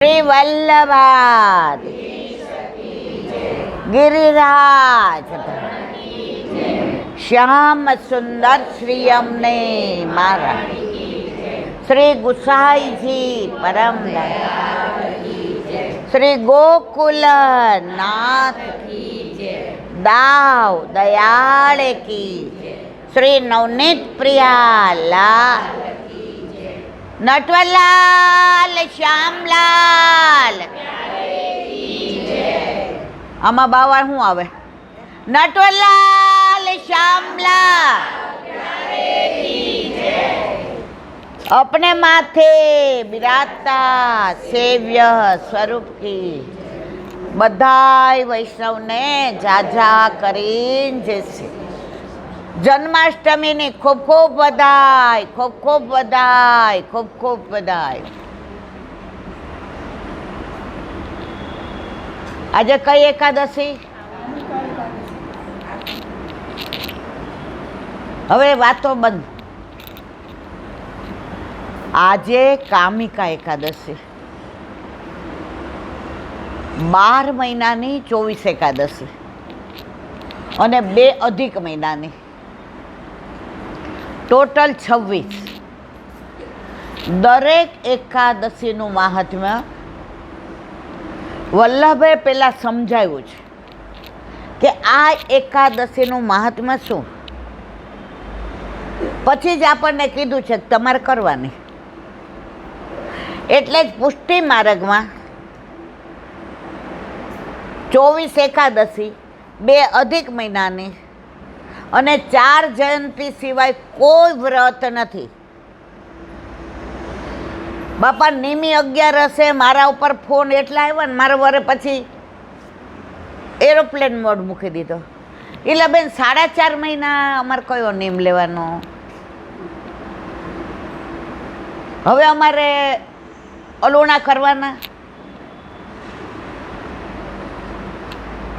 શ્રી વલ્લભાદ ગિરિરાજ શ્યામ સુંદર શ્રી અમને મારા શ્રી ગુસાઈજી પરમ શ્રી ગોકુલ નાથ દાવ દયાળ કી શ્રી નવનીત પ્રિયાલા નટવરલાલ શ્યામલાલ આમાં બાવા શું આવે? નટવરલાલ શ્યામલાલ अपने माथे बिराजता सेव्य स्वरूप की बधाई वैष्णवने जाजा કરીને જે છે જન્માષ્ટમીની ખૂબ ખૂબ બધાઈ, ખૂબ ખૂબ બધાઈ, ખૂબ ખૂબ બધાઈ. આજે કઈ એકાદશી? હવે વાતો બંધ. આજે કામિકા એકાદશી, 12 મહિનાની 24 એકાદશી અને 2 અધિક મહિનાની ટોટલ 26. દરેક એકાદશીનું મહાત્મ્ય વલ્લભે પહેલાં સમજાવ્યું છે કે આ એકાદશીનું મહાત્મ્ય શું. પછી જ આપણને કીધું છે કે તમારે કરવાની. એટલે જ પુષ્ટિ માર્ગમાં 24 એકાદશી, 2 અધિક મહિનાની અને 4 જયંતી સિવાય કોઈ વ્રત નથી. બાપા નિમી 11 મારા ઉપર ફોન એટલા આવ્યા ને, મારા વરે પછી એરોપ્લેન મોડ મૂકી દીધો. એટલે બેન 4.5 મહિના અમારે કયો નિયમ લેવાનો? હવે અમારે અલોણા કરવાના,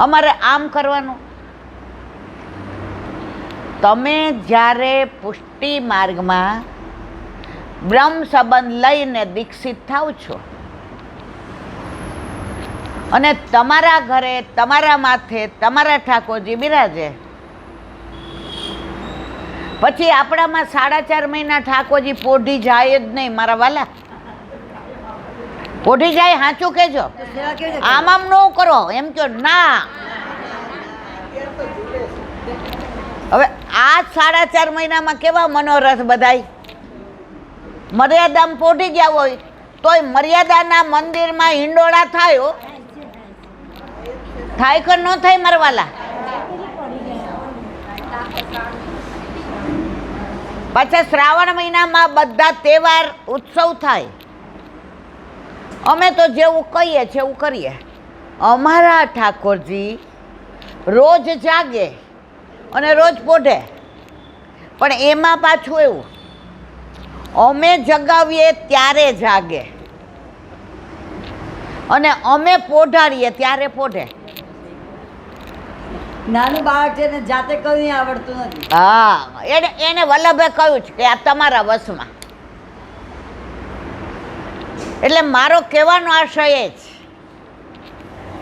અમારે આમ કરવાનું. તમે જ્યારે પુષ્ટિ માર્ગમાં બ્રહ્મ સંબંધ લઈને દીક્ષિત થાવ છો અને તમારા ઘરે તમારા માથે તમારા ઠાકોરજી બિરાજે, પછી આપણામાં 4.5 મહિના ઠાકોરજી પોઢી જાય જ નહીં. મારા વાલા પોઢી જાય? સાચું કહેજો. આમ આમ ન કરો એમ કહો ના. હવે આ 4.5 મહિનામાં કેવા મનોરથ બધાય મર્યાદામાં પોઢી ગયા હોય તોય મર્યાદાના મંદિરમાં હિંડોળા થાય. થાય કે ન થાય મારા વાલા? પાછા શ્રાવણ મહિનામાં બધા તહેવાર ઉત્સવ થાય. અમે તો જેવું કહીએ છે એવું કરીએ. અમારા ઠાકોરજી રોજ જાગે અને રોજ પોઢે, પણ એમાં પાછું એવું અમે જગાવીએ ત્યારે જાગે અને અમે પોઢાડીએ ત્યારે પોઢે. નાનું બાળક છે ને જાતે કઈ આવડતું નથી. હા, એને વલ્લભે કહ્યું છે કે આ તમારા વશમાં. એટલે મારો કહેવાનો આશય એ જ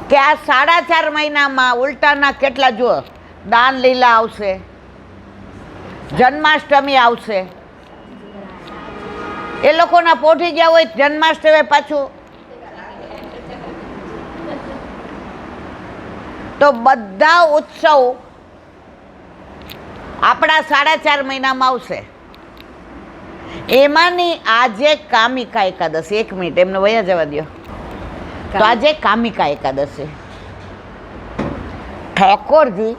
કે આ 4.5 મહિનામાં ઉલટાના કેટલા જુઓ, દાન લીલા આવશે, જન્માષ્ટમી આવશે. એ લોકોના પોઢી ગયા હોય જન્માષ્ટમી પાછું, તો બધા ઉત્સવ આપણા 4.5 મહિનામાં આવશે. એમાંની આજે કામિકા એકાદશી. 1 મિનિટ એમને વયા જવા દો. તો આજે કામિકા એકાદશી. ઠાકોરજી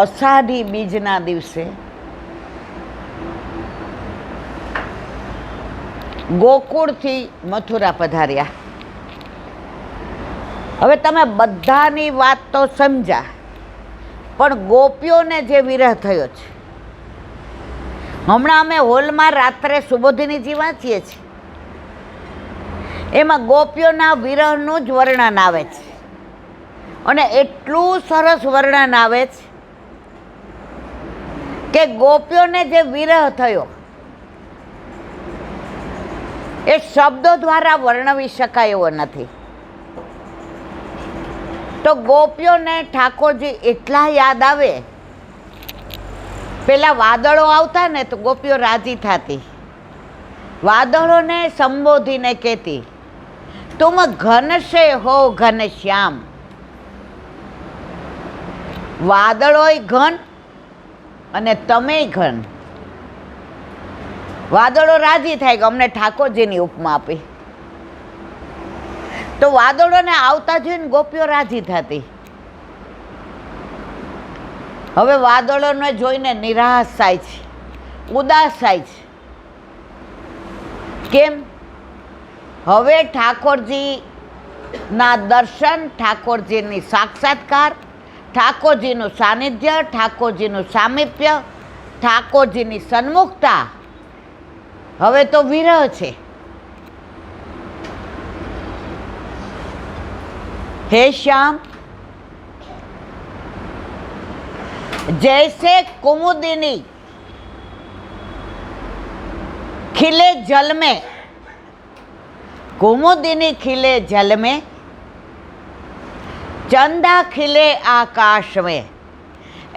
અષાઢી બીજના દિવસે ગોકુળથી મથુરા પધાર્યા. હવે તમે બધાની વાત તો સમજ્યા, પણ ગોપીઓને જે વિરહ થયો છે, હમણાં અમે હોલમાં રાત્રે સુબોધિનીજી વાંચીએ છીએ, એમાં ગોપીઓના વિરહનું જ વર્ણન આવે છે અને એટલું સરસ વર્ણન આવે છે કે ગોપીઓને જે વિરહ થયો એ શબ્દો દ્વારા વર્ણવી શકાય એવો નથી. તો ગોપીઓને ઠાકોરજી એટલા યાદ આવે. પેલા વાદળો આવતા ને તો ગોપીઓ રાજી થતી, વાદળોને સંબોધીને કહેતી, તુમ ઘન સે હો ઘન શ્યામ. વાદળોય ઘન અને તમે ઘન. વાદળો રાજી થાય કે અમને ઠાકોરજીની ઉપમા આપી. તો વાદળોને આવતા જોઈને ગોપીઓ રાજી થતી. હવે વાદળોને જોઈને નિરાશ થાય છે, ઉદાસ થાય છે. કેમ? હવે ઠાકોરજીના દર્શન, ઠાકોરજીની સાક્ષાત્કાર, ઠાકોરજીનું સાનિધ્ય, ઠાકોરજીનું સામીપ્ય, ઠાકોરજીની સન્મુખતા હવે તો વિરહ છે. હે શ્યામ, जैसे कुमुदिनी खिले जल में, कुमुदिनी खिले जल में, चंदा खिले आकाश में,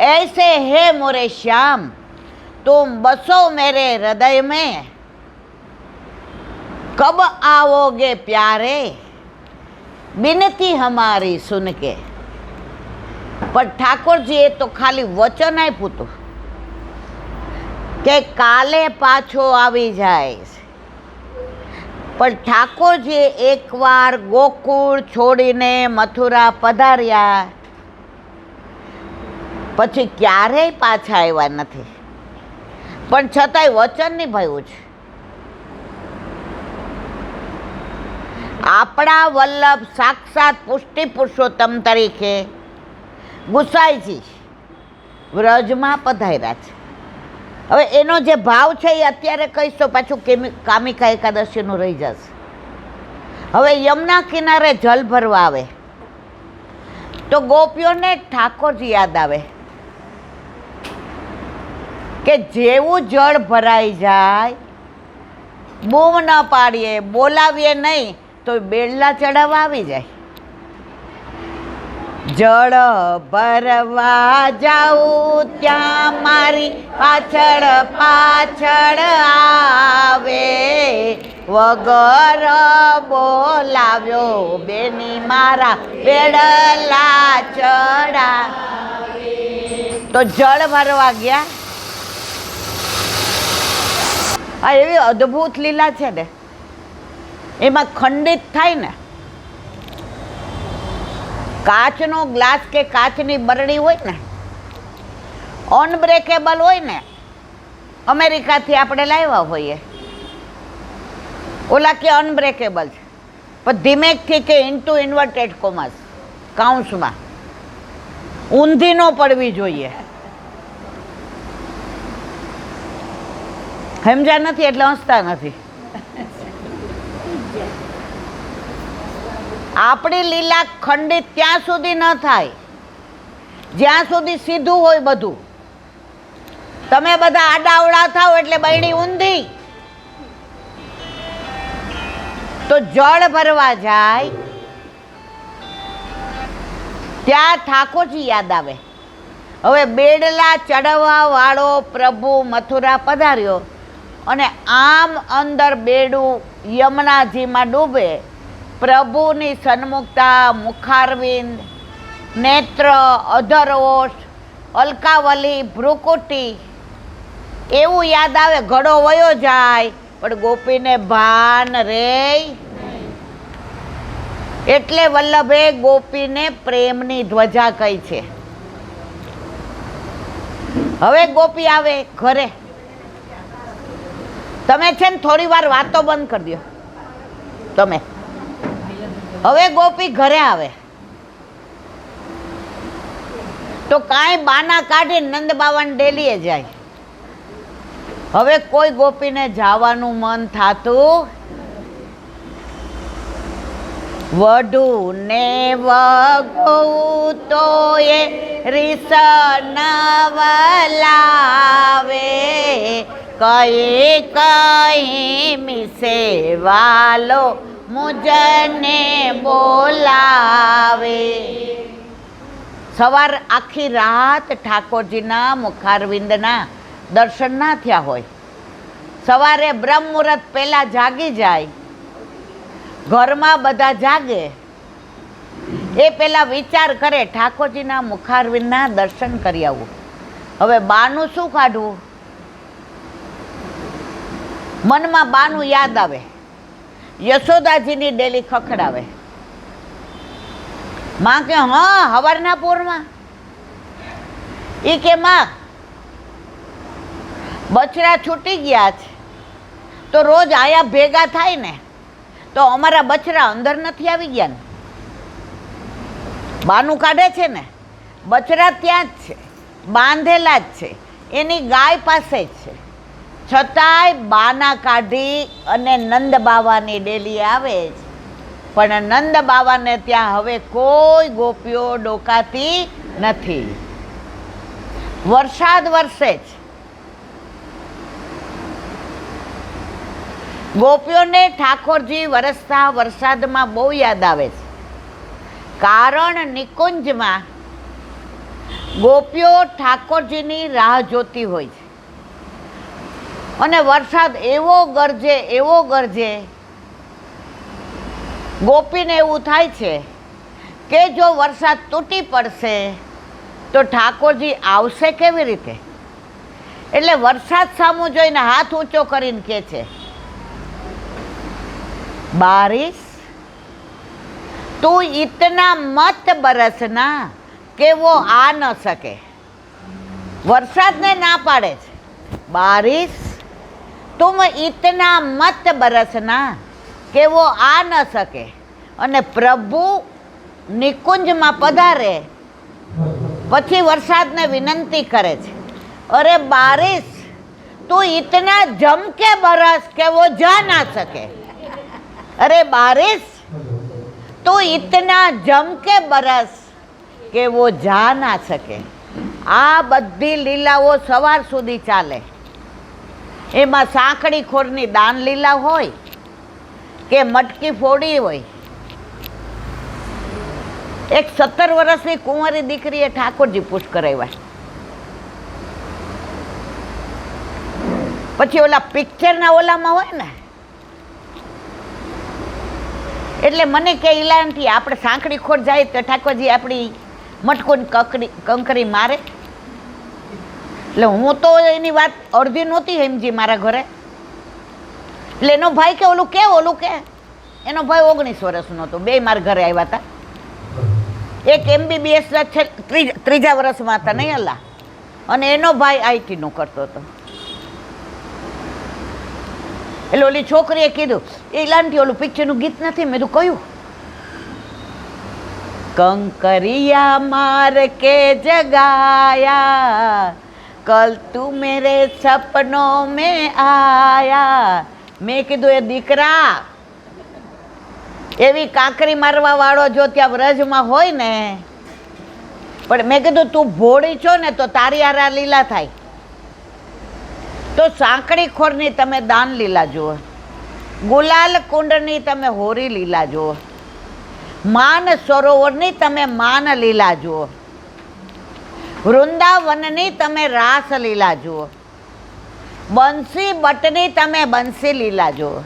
ऐसे है मोरे श्याम तुम बसो मेरे हृदय में, कब आओगे प्यारे बिनती हमारी सुन के. પણ ઠાકોરજીએ તો ખાલી વચન આપ્યું હતું કે કાલે પાછો આવી જાય. પણ ઠાકોરજીએ એકવાર ગોકુળ છોડીને મથુરા પધાર્યા પછી ક્યારેય પાછા આવ્યા નથી. પણ છતાંય વચન નિભાવ્યું છે. આપણા વલ્લભ સાક્ષાત પુષ્ટિ પુરુષોત્તમ તરીકે ગુસાઈજી વ્રજમાં પધાર્યા છે. હવે એનો જે ભાવ છે એ અત્યારે કહીશ તો પાછું કામિકા એકાદશીનું રહી જશે. હવે યમુના કિનારે જલ ભરવા આવે તો ગોપીઓને ઠાકોરજી યાદ આવે કે જેવું જળ ભરાઈ જાય બૂમ ન પાડીએ, બોલાવીએ નહીં તો બેડલા ચડાવવા આવી જાય. જળ ભરવા જાઉં ત્યાં મારી પાછળ પાછળ આવે, વગર બોલાવ્યો બેની મારા બેડલા ચડા. તો જળ ભરવા ગયા. આ એવી અદ્ભુત લીલા છે ને, એમાં ખંડિત થાય ને, કાચનો ગ્લાસ કે કાચની બરણી હોય ને, અનબ્રેકેબલ હોય ને, અમેરિકાથી આપણે લાવ્યા હોઈએ, ઓલા કે અનબ્રેકેબલ છે, પણ ધીમેકથી કે ઇન્ટુ ઇન્વર્ટેડ કોમર્સ કાઉન્સમાં ઊંધી ન પડવી જોઈએ. સમજ્યા નથી એટલે હસતા નથી. આપણી લીલા ખંડિત ત્યાં સુધી ન થાય જ્યાં સુધી સીધું હોય બધું. તમે બધા આડાવડા થાવ એટલે બૈડી ઊંધી. તો જળ ભરવા જાય ત્યાં ઠાકોરજી યાદ આવે. હવે બેડલા ચડવા વાળો પ્રભુ મથુરા પધાર્યો અને આમ અંદર બેડું યમુનાજીમાં ડૂબે. પ્રભુની સન્મુખતા, મુખારવિંદ, નેત્ર, અધરોષ, અલકાવલી, ભ્રુકુટી એવું યાદ આવે. ઘડો વયો જાય પણ ગોપીને ભાન રે. એટલે વલ્લભે ગોપીને પ્રેમની ધ્વજા કહી છે. હવે ગોપી આવે ઘરે. તમે છે ને થોડી વાર વાતો બંધ કરી દો. તમે હવે ગોપી ઘરે આવે તો કાંઈ બાના કાઢી નંદ બાવાને ડેલીએ જાય. હવે કોઈ ગોપીને જવાનું મન થાતું. વઢુ ને વગો તો એ રીસ નવલાવે, કઈ કઈ મિસે વાલો મુજને બોલાવે. સવાર આખી રાત ઠાકોરજીના મુખારવિંદના દર્શન ના થયા હોય, સવારે બ્રહ્મ મુહૂર્ત પહેલાં જાગી જાય, ઘરમાં બધા જાગે એ પહેલાં વિચાર કરે ઠાકોરજીના મુખારવિંદના દર્શન કરી આવું. હવે બાનું શું કાઢવું? મનમાં બાનું યાદ આવે, યશોદાજીની ડેલી ખખડાવે. માં કે હા હવારના પોરમાં. એ કે માં બછડા છૂટી ગયા છે તો રોજ આયા ભેગા થાય ને, તો અમારા બછડા અંદર નથી આવી ગયા ને? બાનું કાઢે છે ને, બછડા ત્યાં જ છે, બાંધેલા જ છે, એની ગાય પાસે જ છે, છતાંય બાના કાઢી અને નંદ બાવાની ડેલી આવે છે. પણ નંદ બાવાને ત્યાં હવે કોઈ ગોપીઓ ડોકાતી નથી. વરસાદ વરસે જ ગોપીઓને ઠાકોરજી વરસતા વરસાદમાં બહુ યાદ આવે છે. કારણ નિકુંજમાં ગોપીઓ ઠાકોરજીની રાહ જોતી હોય છે અને વરસાદ એવો ગરજે એવો ગરજે, ગોપીને એવું થાય છે કે જો વરસાદ તૂટી પડશે તો ઠાકોરજી આવશે કેવી રીતે? એટલે વરસાદ સામું જોઈને હાથ ઊંચો કરીને કહે છે, બારિશ તું ઇતના મત બરસના કે વો આ ન શકે. વરસાદને ના પાડે છે, બારિશ તુમ ઇતના મત બરસના કે વો આ ન શકે. અને પ્રભુ નિકુંજમાં પધારે પછી વરસાદને વિનંતી કરે છે, અરે બારિશ તું ઇતના જમ કે બરસ કે વો જા ના શકે. અરે બારિશ તું ઇતના જમ કે બરસ કે વો જા ના શકે. આ બધી લીલાઓ સવાર સુધી ચાલે. એમાં સાંકડી ખોરની દાન લીલા હોય કે મટકી ફોડી હોય. એક 17 વર્ષની કુંવારી દીકરીએ ઠાકોરજી પૂછ કરાવ્યા. પછી ઓલા પિક્ચરના ઓલામાં હોય ને, એટલે મને કે ઈલાનથી આપણે સાંકડી ખોટ જાય તો ઠાકોરજી આપણી મટકોની કંકરી મારે. એટલે હું તો એની વાત અડધી નહોતી સમજી મારા ઘરે. એટલે એનો ભાઈ કે ઓલું કે એનો ભાઈ 19 વર્ષનો હતો. બે મારા ઘરે આવ્યા હતા. એક MBBS ત્રીજા વર્ષમાં હતા નહીં અલ્લા, અને એનો ભાઈ IT નું કરતો હતો. એટલે ઓલી છોકરીએ કીધું, એ લાંટી ઓલું પિક્ચરનું ગીત નથી? મેં તું કયું? કંકરિયા માર કે જગાયા કલ તું મેરે સપનો મેં આયા. મેં કીધું એ દીકરા, એવી કાંકરી મારવા વાળો જો ત્યાં વ્રજમાં હોય ને, પણ મેં કીધું તું ભોળી છો ને તો તારી હારા લીલા થાય. તો સાંકડી ખોરની તમે દાન લીલા જુઓ, ગુલાલ કુંડની તમે હોરી લીલા જુઓ, માન સરોવરની તમે માન લીલા જુઓ, વૃંદાવનની તમે રાસ લીલા જુઓ, બંસી બટની તમે બંસી લીલા જુઓ.